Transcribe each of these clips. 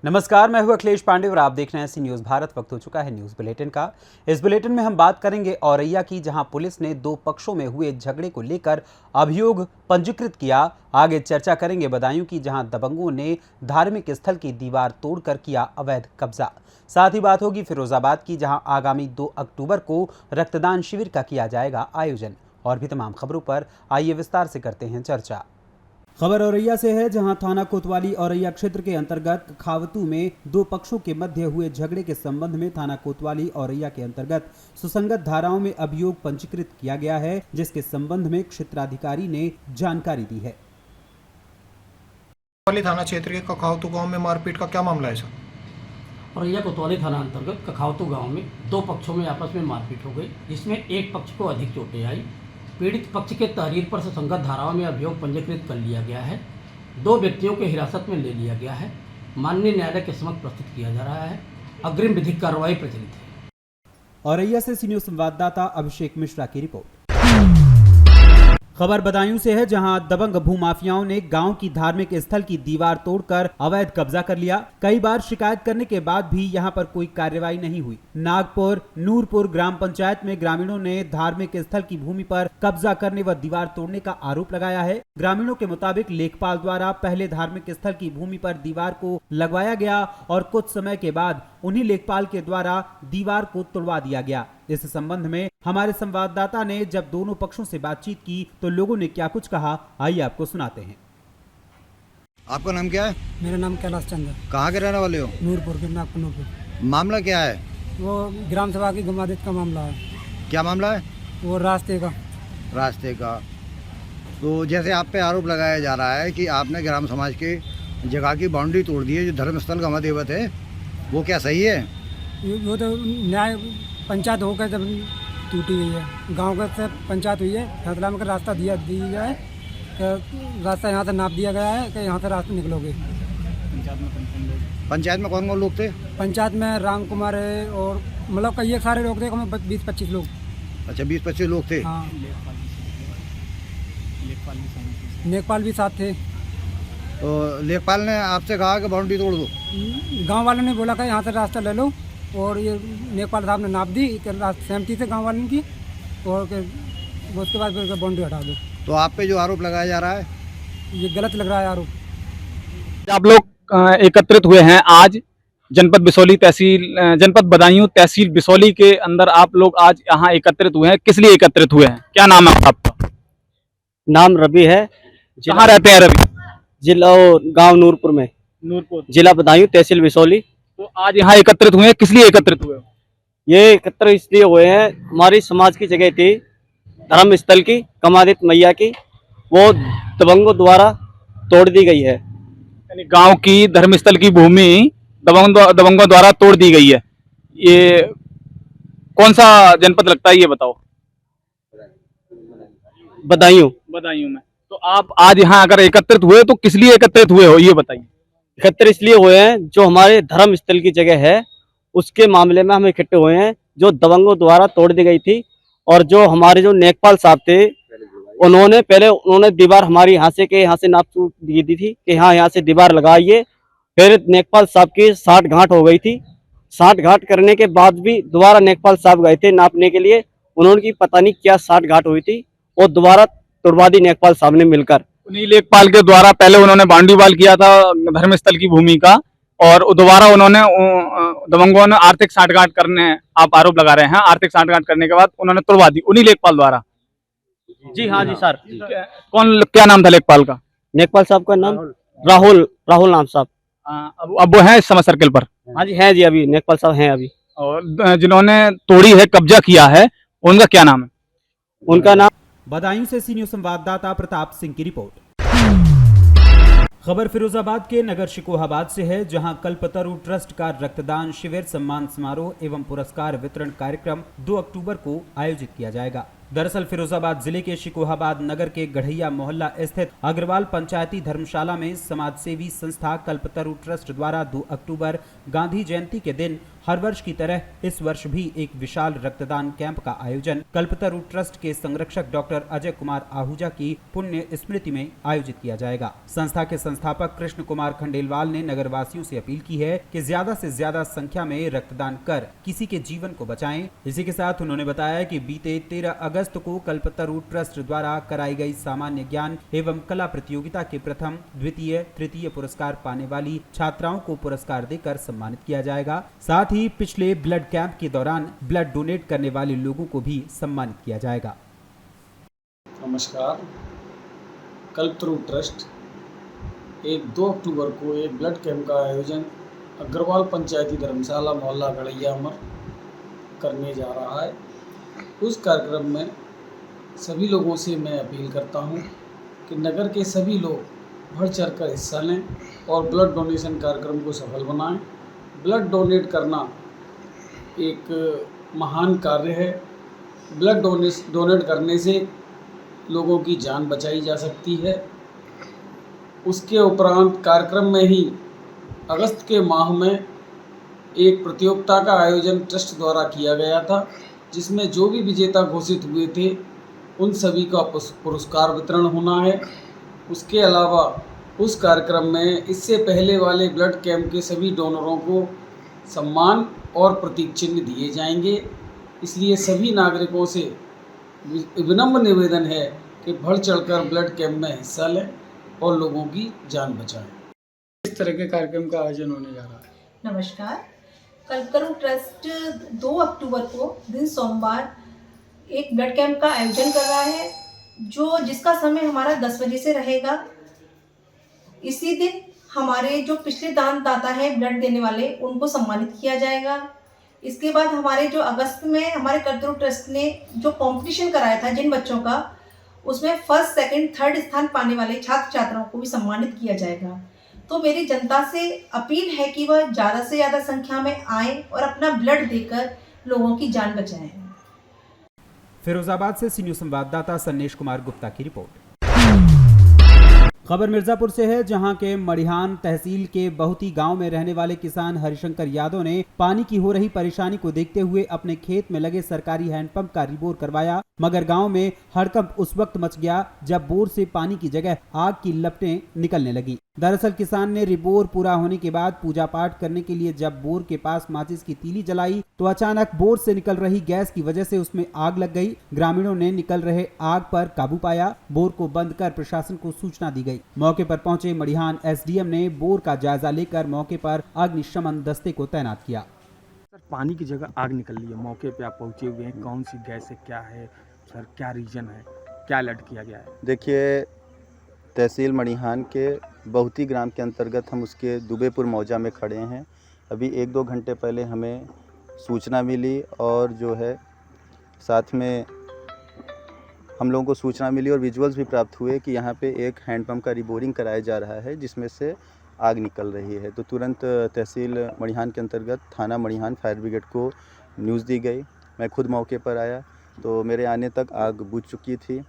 नमस्कार, मैं हूं अखिलेश पांडे और आप देख रहे हैं सी न्यूज़ भारत। वक्त हो चुका है न्यूज़ बुलेटिन का। इस बुलेटिन में हम बात करेंगे औरैया की, जहां पुलिस ने दो पक्षों में हुए झगड़े को लेकर अभियोग पंजीकृत किया। आगे चर्चा करेंगे बदायूं की, जहां दबंगों ने धार्मिक स्थल की दीवार तोड़कर किया अवैध कब्जा। साथ ही बात होगी फिरोजाबाद की, जहां आगामी 2 अक्टूबर को रक्तदान शिविर का किया जाएगा आयोजन। और भी तमाम खबरों पर आइए विस्तार से करते हैं चर्चा। खबर औरैया से है, जहां थाना कोतवाली औरैया क्षेत्र के अंतर्गत खावतू में दो पक्षों के मध्य हुए झगड़े के संबंध में थाना कोतवाली औरैया के अंतर्गत सुसंगत धाराओं में अभियोग पंजीकृत किया गया है, जिसके संबंध में क्षेत्राधिकारी ने जानकारी दी है। कोतवाली थाना क्षेत्र के कखावतू गांव में मारपीट का क्या मामला है सर? औरैया कोतवाली थाना अंतर्गत कखावतू गांव में दो पक्षों में आपस में मारपीट हो गई, जिसमें एक पक्ष को अधिक चोटें आई। पीड़ित पक्ष के तहरीर पर सुसंगत धाराओं में अभियोग पंजीकृत कर लिया गया है। दो व्यक्तियों को हिरासत में ले लिया गया है। माननीय न्यायालय के समक्ष प्रस्तुत किया जा रहा है। अग्रिम विधिक कार्रवाई प्रचलित है। औरैया से सी न्यूज़ संवाददाता अभिषेक मिश्रा की रिपोर्ट। खबर बदायूं से है, जहां दबंग भूमाफियाओं ने गांव की धार्मिक स्थल की दीवार तोड़कर अवैध कब्जा कर लिया। कई बार शिकायत करने के बाद भी यहां पर कोई कार्रवाई नहीं हुई। नागपुर नूरपुर ग्राम पंचायत में ग्रामीणों ने धार्मिक स्थल की भूमि पर कब्जा करने व दीवार तोड़ने का आरोप लगाया है। ग्रामीणों के मुताबिक लेखपाल द्वारा पहले धार्मिक स्थल की भूमि पर दीवार को लगवाया गया और कुछ समय के बाद उन्हीं लेखपाल के द्वारा दीवार को तोड़वा दिया गया। इस संबंध में हमारे संवाददाता ने जब दोनों पक्षों से बातचीत की तो लोगों ने क्या कुछ कहा, आइए आपको सुनाते हैं। आपका नाम क्या है? मेरा नाम कैलाश चंद है। कहाँ के रहने वाले हो? नूरपुर के, नागपुर नूरपुर। मामला क्या है? वो ग्राम सभा की गुमादित का मामला है। क्या मामला है? वो रास्ते का। तो जैसे आप पे आरोप लगाया जा रहा है कि आपने ग्राम समाज के जगह की बाउंड्री तोड़ दी है, जो धर्म स्थल का मदेवत है, वो क्या सही है? वो तो न्याय पंचायत होकर जब टूटी हुई है, गांव का से पंचायत हुई है, फैसला में रास्ता दिया जाए कि रास्ता यहाँ से नाप दिया गया है कि यहाँ से रास्ते निकलोगे। पंचायत में कौन कौन लोग थे? पंचायत में राम कुमार है और मतलब कई सारे लोग थे, 20-25 लोग। अच्छा, 20-25 लोग थे। हाँ, लेखपाल भी साथ थे। तो लेखपाल ने आपसे कहा कि बाउंड्री तोड़ दो? गांव वालों ने बोला कि यहाँ से रास्ता ले लो, और ये लेखपाल साहब ने नाप दी सहमति से गांव वालों की, और उसके बाद फिर बाउंड्री हटा दो। तो आप पे जो आरोप लगाया जा रहा है, ये गलत लग रहा है आरोप। आप लोग एकत्रित हुए हैं आज जनपद बिसौली तहसील, जनपद बदायूं तहसील बिसौली के अंदर आप लोग आज यहाँ एकत्रित हुए हैं, किस लिए एकत्रित हुए हैं? क्या नाम है आपका? नाम रवि है। कहाँ रहते हैं रवि? जिला गांव नूरपुर में, नूरपुर, जिला बदायूं तहसील बिसौली। तो आज यहाँ एकत्रित हुए हैं, किस लिए एकत्रित हुए? ये एकत्र इसलिए हुए हैं, हमारी समाज की जगह थी धर्म स्थल की, कमादित मैया की, वो दबंगों द्वारा तोड़ दी गई है। यानी गांव की धर्मस्थल की भूमि दबंगों द्वारा तोड़ दी गई है। ये कौन सा जनपद लगता है, ये बताओ? बदायूं में। तो आप आज यहाँ अगर एकत्रित हुए तो किस लिए एकत्रित हुए हो, ये बताइए। एकत्र इसलिए हुए हैं, जो हमारे धर्म स्थल की जगह है उसके मामले में हम इकट्ठे हुए हैं, जो दबंगों द्वारा तोड़ दी गई थी। और जो हमारे जो लेखपाल साहब थे, उन्होंने दीवार हमारी यहाँ से नाप दी थी कि हाँ, यहाँ से दीवार लगाइए। फिर लेखपाल साहब की 60 घाट हो गई थी। 60 घाट करने के बाद भी दोबारा लेखपाल साहब गए थे नापने के लिए, उन्होंने पता नहीं क्या 60 घाट हुई थी, और दोबारा तोड़वा दी लेखपाल साहब ने मिलकर। उन्हीं लेखपाल के द्वारा पहले उन्होंने बाउंड्री वाल किया था धर्मस्थल की भूमि का, और दोबारा उन्होंने दबंगों ने आर्थिक साठगांठ करने, आप आरोप लगा रहे हैं, आर्थिक साठगांठ करने के बाद उन्होंने तोड़वा दी उन्हीं लेखपाल द्वारा। जी हाँ जी सर। क्या नाम था लेखपाल का? लेखपाल साहब का नाम राहुल नाम साहब। अब वो है इस समय सर्किल पर? हाँ जी, है जी, अभी लेखपाल साहब हैं अभी। और जिन्होंने तोड़ी है, कब्जा किया है, उनका क्या नाम है? उनका नाम बदायूं से सी न्यूज़ संवाददाता प्रताप सिंह की रिपोर्ट। खबर फिरोजाबाद के नगर शिकोहाबाद से है, जहां कल्पतरु ट्रस्ट का रक्तदान शिविर, सम्मान समारोह एवं पुरस्कार वितरण कार्यक्रम 2 अक्टूबर को आयोजित किया जाएगा। दरअसल फिरोजाबाद जिले के शिकोहाबाद नगर के गढ़ैया मोहल्ला स्थित अग्रवाल पंचायती धर्मशाला में समाजसेवी संस्था कल्पतरु ट्रस्ट द्वारा 2 अक्टूबर गांधी जयंती के दिन हर वर्ष की तरह इस वर्ष भी एक विशाल रक्तदान कैंप का आयोजन कल्पतरु ट्रस्ट के संरक्षक डॉक्टर अजय कुमार आहूजा की पुण्य स्मृति में आयोजित किया जाएगा। संस्था के संस्थापक कृष्ण कुमार खंडेलवाल ने नगरवासियों से अपील की है कि ज्यादा से ज्यादा संख्या में रक्तदान कर किसी के जीवन को बचाएं। इसी के साथ उन्होंने बताया कि बीते 13 अगस्त को कल्पतरु ट्रस्ट द्वारा कराई गई सामान्य ज्ञान एवं कला प्रतियोगिता के प्रथम, द्वितीय, तृतीय पुरस्कार पाने वाली छात्राओं को पुरस्कार देकर सम्मानित किया जाएगा। साथ ही पिछले ब्लड कैंप के दौरान ब्लड डोनेट करने वाले लोगों को भी सम्मानित किया जाएगा। नमस्कार। कल्पतरु ट्रस्ट 2 अक्टूबर को एक ब्लड कैंप का आयोजन अग्रवाल पंचायती धर्मशाला मोहल्ला गढ़ैया अमर करने जा रहा है। उस कार्यक्रम में सभी लोगों से मैं अपील करता हूं कि नगर के सभी लोग बढ़ चढ़ कर हिस्सा लें और ब्लड डोनेशन कार्यक्रम को सफल बनाएं। ब्लड डोनेट करना एक महान कार्य है। ब्लड डोनेट करने से लोगों की जान बचाई जा सकती है। उसके उपरांत कार्यक्रम में ही अगस्त के माह में एक प्रतियोगिता का आयोजन ट्रस्ट द्वारा किया गया था, जिसमें जो भी विजेता घोषित हुए थे उन सभी का पुरस्कार वितरण होना है। उसके अलावा उस कार्यक्रम में इससे पहले वाले ब्लड कैंप के सभी डोनरों को सम्मान और प्रतीक चिन्ह दिए जाएंगे। इसलिए सभी नागरिकों से विनम्र निवेदन है कि बढ़ चढ़कर ब्लड कैंप में हिस्सा लें और लोगों की जान बचाएं। इस तरह के कार्यक्रम का आयोजन होने जा रहा है। नमस्कार। कल्पतरु ट्रस्ट 2 अक्टूबर को दिन सोमवार एक ब्लड कैंप का आयोजन कर रहा है, जिसका समय हमारा 10 बजे से रहेगा। इसी दिन हमारे जो पिछले दानदाता हैं ब्लड देने वाले, उनको सम्मानित किया जाएगा। इसके बाद हमारे जो अगस्त में हमारे कल्पतरु ट्रस्ट ने जो कंपटीशन कराया था जिन बच्चों का, उसमें फर्स्ट, सेकंड, थर्ड स्थान पाने वाले छात्र छात्राओं को भी सम्मानित किया जाएगा। तो मेरी जनता से अपील है कि वह ज़्यादा से ज़्यादा संख्या में आएँ और अपना ब्लड देकर लोगों की जान बचाएं। फिरोजाबाद से सी न्यूज़ संवाददाता सन्नेश कुमार गुप्ता की रिपोर्ट। खबर मिर्जापुर से है, जहां के मड़िहान तहसील के बहुती गांव में रहने वाले किसान हरिशंकर यादव ने पानी की हो रही परेशानी को देखते हुए अपने खेत में लगे सरकारी हैंडपंप का रिबोर करवाया, मगर गांव में हड़कंप उस वक्त मच गया जब बोर से पानी की जगह आग की लपटें निकलने लगी। दरअसल किसान ने रिबोर पूरा होने के बाद पूजा पाठ करने के लिए जब बोर के पास माचिस की तीली जलाई तो अचानक बोर से निकल रही गैस की वजह से उसमें आग लग गई। ग्रामीणों ने निकल रहे आग पर काबू पाया। बोर को बंद कर प्रशासन को सूचना दी गई। मौके पर पहुंचे मड़िहान एसडीएम ने बोर का जायजा लेकर मौके पर अग्निशमन दस्ते को तैनात किया। सर, पानी की जगह आग निकल रही है, मौके पे आप पहुंचे हुए हैं, कौन सी गैस है, क्या है सर, क्या रीजन है, क्या अलर्ट किया गया है? देखिए, तहसील मड़िहान के बहुती ग्राम के अंतर्गत हम उसके दुबेपुर मौजा में खड़े हैं। अभी 1-2 घंटे पहले हमें सूचना मिली और जो है साथ में हम लोगों को सूचना मिली और विजुअल्स भी प्राप्त हुए कि यहाँ पे एक हैंडपंप का रिबोरिंग कराया जा रहा है जिसमें से आग निकल रही है। तो तुरंत तहसील मड़िहान के अंतर्गत थाना मड़िहान फायर ब्रिगेड को न्यूज़ दी गई। मैं खुद मौके पर आया तो मेरे आने तक आग बुझ चुकी थी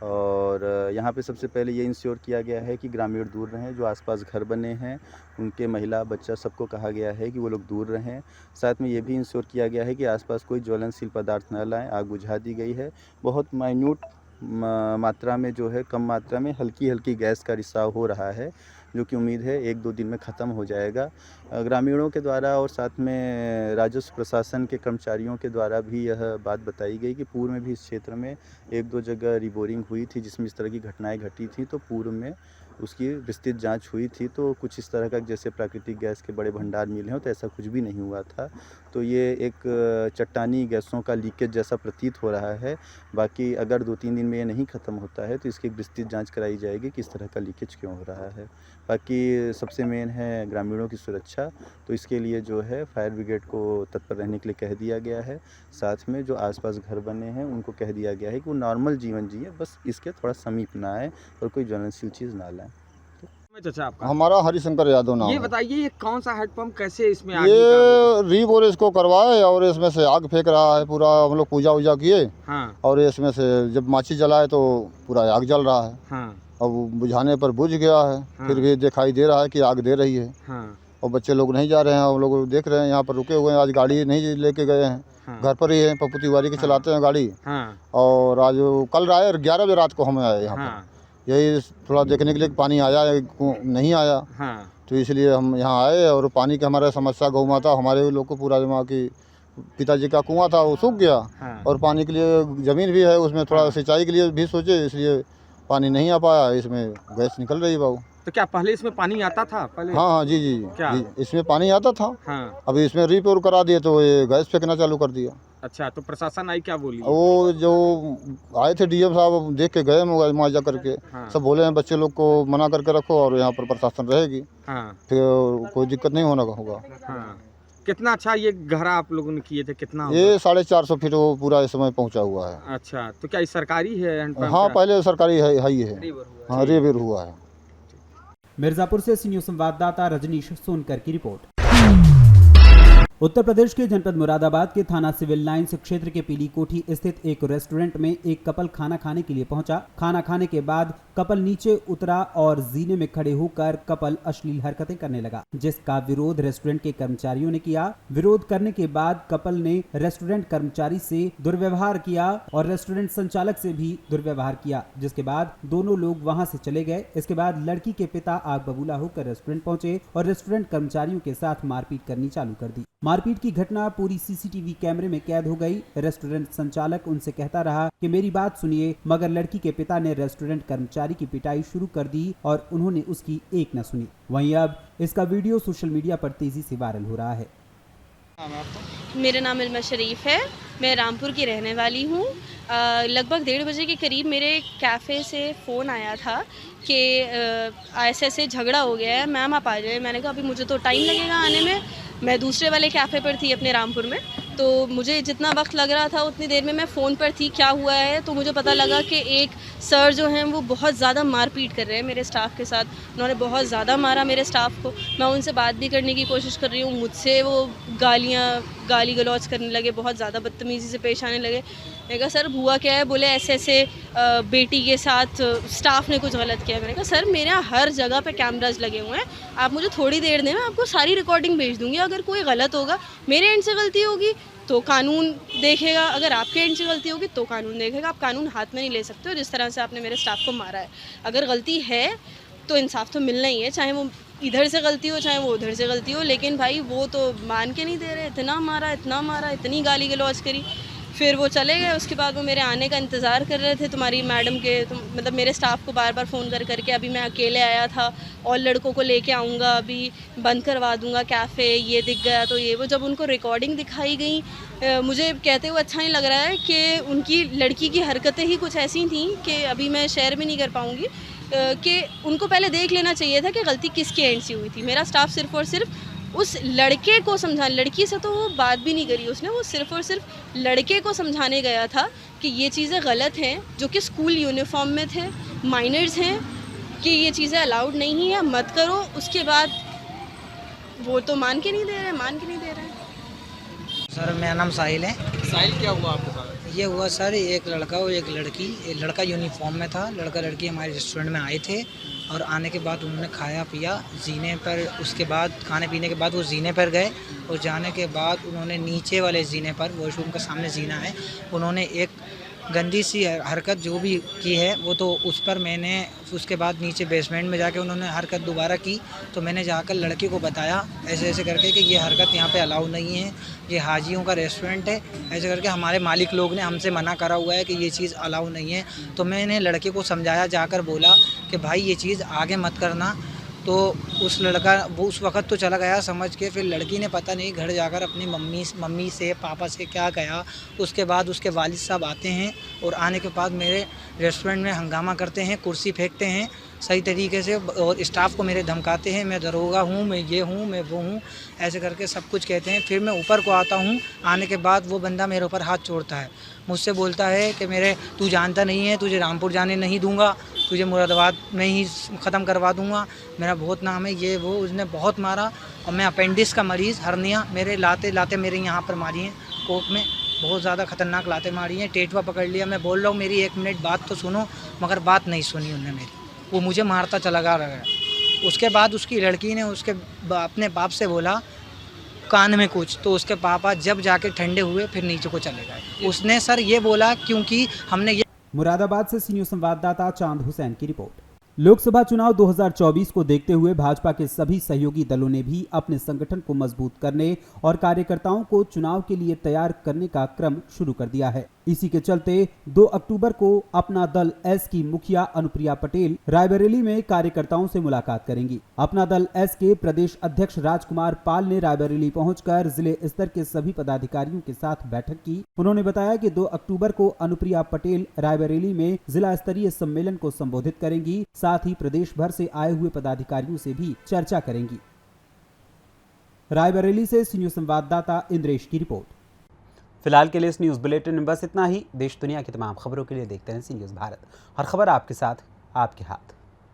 और यहाँ पे सबसे पहले ये इंश्योर किया गया है कि ग्रामीण दूर रहें। जो आसपास घर बने हैं उनके महिला बच्चा सबको कहा गया है कि वो लोग दूर रहें। साथ में ये भी इंश्योर किया गया है कि आसपास कोई ज्वलनशील पदार्थ न लाएं। आग बुझा दी गई है। बहुत माइन्यूट मात्रा में जो है, कम मात्रा में हल्की हल्की गैस का रिसाव हो रहा है, जो कि उम्मीद है 1-2 दिन में ख़त्म हो जाएगा। ग्रामीणों के द्वारा और साथ में राजस्व प्रशासन के कर्मचारियों के द्वारा भी यह बात बताई गई कि पूर्व में भी इस क्षेत्र में 1-2 जगह रिबोरिंग हुई थी जिसमें इस तरह की घटनाएं घटी थी। तो पूर्व में उसकी विस्तृत जांच हुई थी तो कुछ इस तरह का जैसे प्राकृतिक गैस के बड़े भंडार मिले हों तो ऐसा कुछ भी नहीं हुआ था। तो ये एक चट्टानी गैसों का लीकेज जैसा प्रतीत हो रहा है। बाकी अगर 2-3 दिन में ये नहीं ख़त्म होता है तो इसकी एक विस्तृत जांच कराई जाएगी कि इस तरह का लीकेज क्यों हो रहा है। बाकी सबसे मेन है ग्रामीणों की सुरक्षा, तो इसके लिए जो है फायर ब्रिगेड को तत्पर रहने के लिए कह दिया गया है। साथ में जो आसपास घर बने हैं उनको कह दिया गया है कि वो नॉर्मल जीवन जिए, बस इसके थोड़ा समीप ना आए और कोई ज्वलनशील चीज़ ना लाएं। चाचा आपका? हमारा हरिशंकर यादव नाम ये है। बताइए ये कौन सा हैंडपंप कैसे इसमें आग ये निकाला? रीब और इसको करवाए और इसमें से आग फेंक रहा है पूरा। हम लोग पूजा वूजा किए हाँ और इसमें से जब माचिस जलाए तो पूरा आग जल रहा है। हाँ अब बुझाने पर बुझ गया है, फिर भी दिखाई दे रहा है कि आग दे रही है। हाँ और बच्चे लोग नहीं जा रहे हैं, हम लोग देख रहे हैं यहाँ पर रुके हुए हैं। आज गाड़ी नहीं लेके गए हैं, हाँ। घर पर ही है, पप्पू तिवारी के चलाते हैं गाड़ी। हाँ और आज कल आए 11 बजे रात को हमें आए यहाँ हाँ पर, यही थोड़ा देखने के लिए कि पानी आया है नहीं आया, हाँ तो इसलिए हम यहाँ आए। और पानी की हमारा समस्या गौ माता हमारे लोग को पूरा जमा की पिताजी का कुआं था वो सूख गया, हाँ। और पानी के लिए ज़मीन भी है उसमें, थोड़ा सिंचाई के लिए भी सोचे, इसलिए पानी नहीं आ पाया। इसमें गैस निकल रही है बाबू। तो क्या पहले इसमें पानी आता था पहले? हाँ हाँ जी जी क्या? जी, इसमें पानी आता था। हाँ अभी इसमें रिपेयर करा दिए तो ये गैस फेंकना चालू कर दिया। अच्छा, तो प्रशासन आई क्या बोली? वो जो आए थे डीएम साहब देख के गए मुआवजा करके, हाँ। सब बोले हैं बच्चे लोग को मना करके रखो और यहाँ पर प्रशासन रहेगी, हाँ फिर कोई दिक्कत नहीं होना होगा। हाँ। कितना अच्छा ये घरा आप लोगों ने किए थे, कितना होगा? ये 450 फीट वो पूरा इस समय पहुँचा हुआ है। अच्छा, तो क्या ये सरकारी है हैंडपंप? हाँ क्या? पहले सरकारी है ही है। हाँ रिपेयर हुआ है। मिर्जापुर से सी न्यूज संवाददाता रजनीश सोनकर की रिपोर्ट। उत्तर प्रदेश के जनपद मुरादाबाद के थाना सिविल लाइंस क्षेत्र के पीली कोठी स्थित एक रेस्टोरेंट में एक कपल खाना खाने के लिए पहुंचा। खाना खाने के बाद कपल नीचे उतरा और जीने में खड़े होकर कपल अश्लील हरकतें करने लगा, जिसका विरोध रेस्टोरेंट के कर्मचारियों ने किया। विरोध करने के बाद कपल ने रेस्टोरेंट कर्मचारी से दुर्व्यवहार किया और रेस्टोरेंट संचालक से भी दुर्व्यवहार किया, जिसके बाद दोनों लोग वहां से चले गए। इसके बाद लड़की के पिता आग बबूला होकर रेस्टोरेंट पहुंचे और रेस्टोरेंट कर्मचारियों के साथ मारपीट करनी चालू कर दी। मारपीट की घटना पूरी सीसीटीवी कैमरे में कैद हो गई। रेस्टोरेंट संचालक उनसे कहता रहा कि मेरी बात सुनिए, मगर लड़की के पिता ने रेस्टोरेंट कर्मचारी की पिटाई शुरू कर दी और उन्होंने उसकी एक न सुनी। वहीं अब इसका वीडियो सोशल मीडिया पर तेजी से वायरल हो रहा है। मेरा नाम इल्मा शरीफ है, मैं रामपुर की रहने वाली हूँ। लगभग 1:30 बजे के करीब मेरे कैफ़े से फ़ोन आया था कि ऐसे ऐसे झगड़ा हो गया है, मैम आप आ जाए। मैंने कहा अभी मुझे तो टाइम लगेगा आने में, मैं दूसरे वाले कैफ़े पर थी अपने रामपुर में, तो मुझे जितना वक्त लग रहा था उतनी देर में मैं फ़ोन पर थी। क्या हुआ है तो मुझे पता लगा कि एक सर जो हैं वो बहुत ज़्यादा मारपीट कर रहे हैं मेरे स्टाफ के साथ। उन्होंने बहुत ज़्यादा मारा मेरे स्टाफ को। मैं उनसे बात भी करने की कोशिश कर रही हूँ, मुझसे वो गाली गलौज करने लगे, बहुत ज़्यादा बदतमीज़ी से पेश आने लगे। मैंने कहा सर हुआ क्या है? बोले ऐसे ऐसे बेटी के साथ स्टाफ ने कुछ गलत किया। मैंने कहा सर मेरे यहाँ हर जगह पे कैमराज लगे हुए हैं, आप मुझे थोड़ी देर दें, मैं आपको सारी रिकॉर्डिंग भेज दूँगी। अगर कोई गलत होगा, मेरे एंड से गलती होगी तो कानून देखेगा, अगर आपके एंड से गलती होगी तो कानून देखेगा। आप कानून हाथ में नहीं ले सकते हो जिस तरह से आपने मेरे स्टाफ को मारा है। अगर गलती है तो इंसाफ तो मिलना ही है, चाहे वो इधर से गलती हो चाहे वो उधर से गलती हो। लेकिन भाई वो तो मान के नहीं दे रहे, इतना मारा, इतनी गाली गलौज करी। फिर वो चले गए। उसके बाद वो मेरे आने का इंतज़ार कर रहे थे, तुम्हारी मैडम के, मतलब मेरे स्टाफ को बार बार फ़ोन करके। अभी मैं अकेले आया था और लड़कों को लेके आऊँगा, अभी बंद करवा दूँगा कैफ़े, ये दिख गया तो ये वो। जब उनको रिकॉर्डिंग दिखाई गई, मुझे कहते हुए अच्छा नहीं लग रहा है कि उनकी लड़की की हरकतें ही कुछ ऐसी थी कि अभी मैं शेयर भी नहीं कर पाऊँगी, कि उनको पहले देख लेना चाहिए था कि गलती किसके एंड से हुई थी। मेरा स्टाफ सिर्फ़ और सिर्फ उस लड़के को समझा, लड़की से तो वो बात भी नहीं करी उसने, वो सिर्फ़ और सिर्फ लड़के को समझाने गया था कि ये चीज़ें गलत हैं, जो कि स्कूल यूनिफॉर्म में थे, माइनर्स हैं, कि ये चीज़ें अलाउड नहीं है, मत करो। उसके बाद वो तो मान के नहीं दे रहे। सर मेरा नाम साहिल है। साहिल क्या हुआ आपके साथ? ये हुआ सर, एक लड़का और एक लड़की, लड़का यूनिफॉर्म में था, लड़का लड़की हमारे रेस्टोरेंट में आए थे और आने के बाद उन्होंने खाया पिया जीने पर। उसके बाद खाने पीने के बाद वो जीने पर गए और जाने के बाद उन्होंने नीचे वाले जीने पर, वॉशरूम के सामने जीना है, उन्होंने एक गंदी सी हरकत जो भी की है वो तो उस पर मैंने उसके बाद नीचे बेसमेंट में जाके उन्होंने हरकत दोबारा की। तो मैंने जाकर लड़के को बताया ऐसे ऐसे करके कि ये हरकत यहाँ पे अलाउ नहीं है, ये हाजियों का रेस्टोरेंट है, ऐसे करके हमारे मालिक लोग ने हमसे मना करा हुआ है कि ये चीज़ अलाउ नहीं है। तो मैंने लड़के को समझाया, जाकर बोला कि भाई ये चीज़ आगे मत करना। तो उस लड़का वो उस वक़्त तो चला गया समझ के। फिर लड़की ने पता नहीं घर जाकर अपनी मम्मी से पापा से क्या कहा। उसके बाद उसके वालिद साहब आते हैं और आने के बाद मेरे रेस्टोरेंट में हंगामा करते हैं, कुर्सी फेंकते हैं सही तरीके से और स्टाफ को मेरे धमकाते हैं, मैं दरोगा हूँ, मैं ये हूँ, मैं वो हूँ, ऐसे करके सब कुछ कहते हैं। फिर मैं ऊपर को आता हूँ, आने के बाद वो बंदा मेरे ऊपर हाथ छोड़ता है, मुझसे बोलता है कि तू जानता नहीं है, तुझे रामपुर जाने नहीं दूंगा, तुझे मुरादाबाद में ही ख़त्म करवा दूंगा, मेरा बहुत नाम है, ये वो। उसने बहुत मारा और मैं अपेंडिक्स का मरीज़, हर्निया मेरे लाते लाते मेरे यहाँ पर मारी हैं कोक में, बहुत ज़्यादा ख़तरनाक लाते मारी हैं। टेटवा पकड़ लिया। मैं बोल रहा हूँ मेरी 1 मिनट बात तो सुनो, मगर बात नहीं सुनी उन्होंने मेरी, वो मुझे मारता चला गया। उसके बाद उसकी लड़की ने उसके अपने बाप से बोला कान में कुछ, तो उसके पापा जब जाके ठंडे हुए फिर नीचे को चले गए। उसने सर ये बोला क्योंकि हमने ये। मुरादाबाद से सी न्यूज़ संवाददाता चांद हुसैन की रिपोर्ट। लोकसभा चुनाव 2024 को देखते हुए भाजपा के सभी सहयोगी दलों ने भी अपने संगठन को मजबूत करने और कार्यकर्ताओं को चुनाव के लिए तैयार करने का क्रम शुरू कर दिया है। इसी के चलते 2 अक्टूबर को अपना दल एस की मुखिया अनुप्रिया पटेल रायबरेली में कार्यकर्ताओं से मुलाकात करेंगी। अपना दल एस के प्रदेश अध्यक्ष राजकुमार पाल ने रायबरेली पहुंचकर जिले स्तर के सभी पदाधिकारियों के साथ बैठक की। उन्होंने बताया कि 2 अक्टूबर को अनुप्रिया पटेल रायबरेली में जिला स्तरीय सम्मेलन को संबोधित करेंगी, साथ ही प्रदेश भर से आए हुए पदाधिकारियों से भी चर्चा करेंगी। रायबरेली से सी न्यूज़ संवाददाता इंद्रेश की रिपोर्ट। फिलहाल के लिए इस न्यूज़ बुलेटिन में बस इतना ही। देश दुनिया की तमाम खबरों के लिए देखते हैं सी न्यूज़ भारत। हर खबर आपके साथ, आपके हाथ।